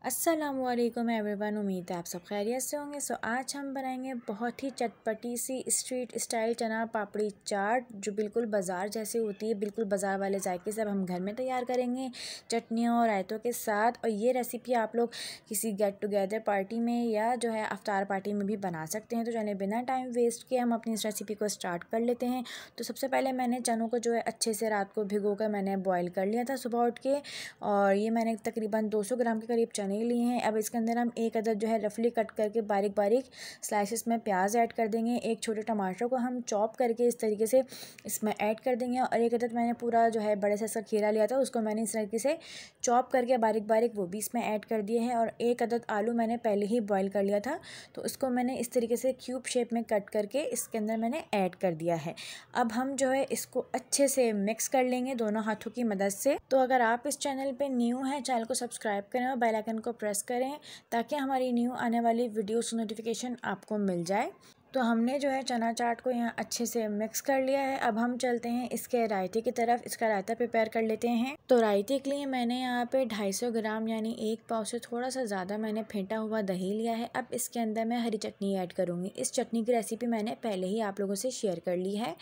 अस्सलामुअलैकुम एवरीवन, उम्मीद है आप सब खैरियत से होंगे। आज हम बनाएंगे बहुत ही चटपटी सी स्ट्रीट स्टाइल चना पापड़ी चाट, जो बिल्कुल बाज़ार जैसी होती है। बिल्कुल बाज़ार वाले जायके से अब हम घर में तैयार करेंगे चटनियों और रायतों के साथ। और ये रेसिपी आप लोग किसी गेट टुगेदर पार्टी में या जो है अफ्तार पार्टी में भी बना सकते हैं। तो चलिए बिना टाइम वेस्ट किए हम अपनी इस रेसिपी को स्टार्ट कर लेते हैं। तो सबसे पहले मैंने चनों को जो है अच्छे से रात को भिगो कर मैंने बॉयल कर लिया था सुबह उठ के, और ये मैंने तकरीबन 200 ग्राम के करीब चने लिए हैं। अब इसके अंदर हम एक अदद जो है रफली कट करके बारीक बारीक स्लाइसिस में प्याज ऐड कर देंगे। एक छोटे टमाटर को हम चॉप करके इस तरीके से इसमें ऐड कर देंगे। और एक अदद मैंने पूरा जो है बड़े साइज का खीरा लिया था, उसको मैंने इस तरीके से चॉप करके बारीक बारीक वो भी इसमें ऐड कर दिए हैं। और एक अदद आलू मैंने पहले ही बॉयल कर लिया था, तो उसको मैंने इस तरीके से क्यूब शेप में कट करके इसके अंदर मैंने ऐड कर दिया है। अब हम जो है इसको अच्छे से मिक्स कर लेंगे दोनों हाथों की मदद से। तो अगर आप इस चैनल पे न्यू हैं, चैनल को सब्सक्राइब करें और बेल आइकन को प्रेस करें ताकि हमारी न्यू आने वाली वीडियोस नोटिफिकेशन आपको मिल जाए। तो हमने जो है चना चाट को यहाँ अच्छे से मिक्स कर लिया है। अब हम चलते हैं इसके रायते की तरफ। इसका रायता प्रिपेयर कर लेते हैं। तो रायते के लिए मैंने यहाँ पे 250 ग्राम यानी 1 पाव से थोड़ा सा ज़्यादा मैंने फेंटा हुआ दही लिया है। अब इसके अंदर मैं हरी चटनी ऐड करूँगी। इस चटनी की रेसिपी मैंने पहले ही आप लोगों से शेयर कर ली है,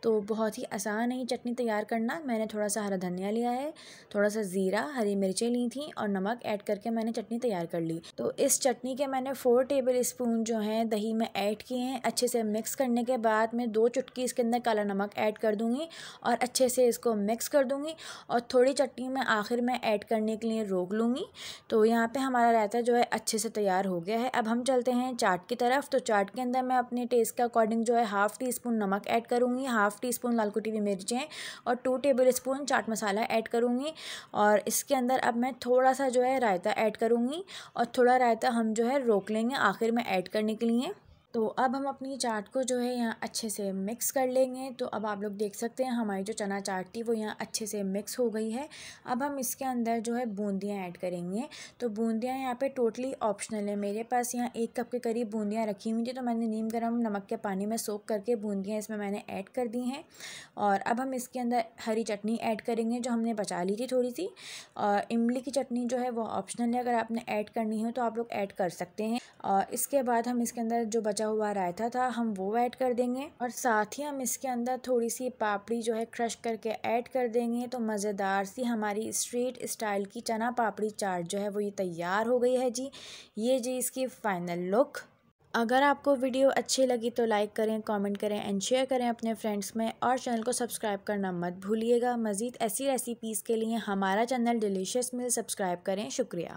तो बहुत ही आसान है चटनी तैयार करना। मैंने थोड़ा सा हरा धनिया लिया है, थोड़ा सा ज़ीरा, हरी मिर्चें ली थी और नमक ऐड करके मैंने चटनी तैयार कर ली। तो इस चटनी के मैंने 4 टेबल स्पून जो हैं दही में ऐड किए हैं। अच्छे से मिक्स करने के बाद मैं 2 चुटकी इसके अंदर काला नमक ऐड कर दूंगी और अच्छे से इसको मिक्स कर दूंगी। और थोड़ी चटनी मैं आखिर में ऐड करने के लिए रोक लूँगी। तो यहाँ पे हमारा रायता जो है अच्छे से तैयार हो गया है। अब हम चलते हैं चाट की तरफ। तो चाट के अंदर मैं अपने टेस्ट के अकॉर्डिंग जो है 1/2 टीस्पून नमक ऐड करूँगी, 1/2 टीस्पून लाल कुटी हुई मिर्चें और 2 table spoon chaat masala add करूँगी। और इसके अंदर अब मैं थोड़ा सा जो है रायता ऐड करूँगी और थोड़ा रायता हम जो है रोक लेंगे आखिर में ऐड करने के लिए। तो अब हम अपनी चाट को जो है यहाँ अच्छे से मिक्स कर लेंगे। तो अब आप लोग देख सकते हैं हमारी जो चना चाट थी वो यहाँ अच्छे से मिक्स हो गई है। अब हम इसके अंदर जो है बूंदियाँ ऐड करेंगे। तो बूंदियाँ यहाँ पे टोटली ऑप्शनल है। मेरे पास यहाँ 1 कप के करीब बूंदियाँ रखी हुई थी, तो मैंने नीम गर्म नमक के पानी में सोख करके बूंदियाँ इसमें मैंने ऐड कर दी हैं। और अब हम इसके अंदर हरी चटनी ऐड करेंगे जो हमने बचा ली थी थोड़ी सी। और इमली की चटनी जो है वो ऑप्शनल है, अगर आपने ऐड करनी हो तो आप लोग ऐड कर सकते हैं। और इसके बाद हम इसके अंदर जो बचा हुआ रायता था हम वो ऐड कर देंगे। और साथ ही हम इसके अंदर थोड़ी सी पापड़ी जो है क्रश करके ऐड कर देंगे। तो मज़ेदार सी हमारी स्ट्रीट स्टाइल की चना पापड़ी चाट जो है वो ये तैयार हो गई है जी। ये जी इसकी फाइनल लुक। अगर आपको वीडियो अच्छी लगी तो लाइक करें, कमेंट करें एंड शेयर करें अपने फ्रेंड्स में, और चैनल को सब्सक्राइब करना मत भूलिएगा। मज़ीद ऐसी रेसिपीज़ के लिए हमारा चैनल डिलीशियस मील सब्सक्राइब करें। शुक्रिया।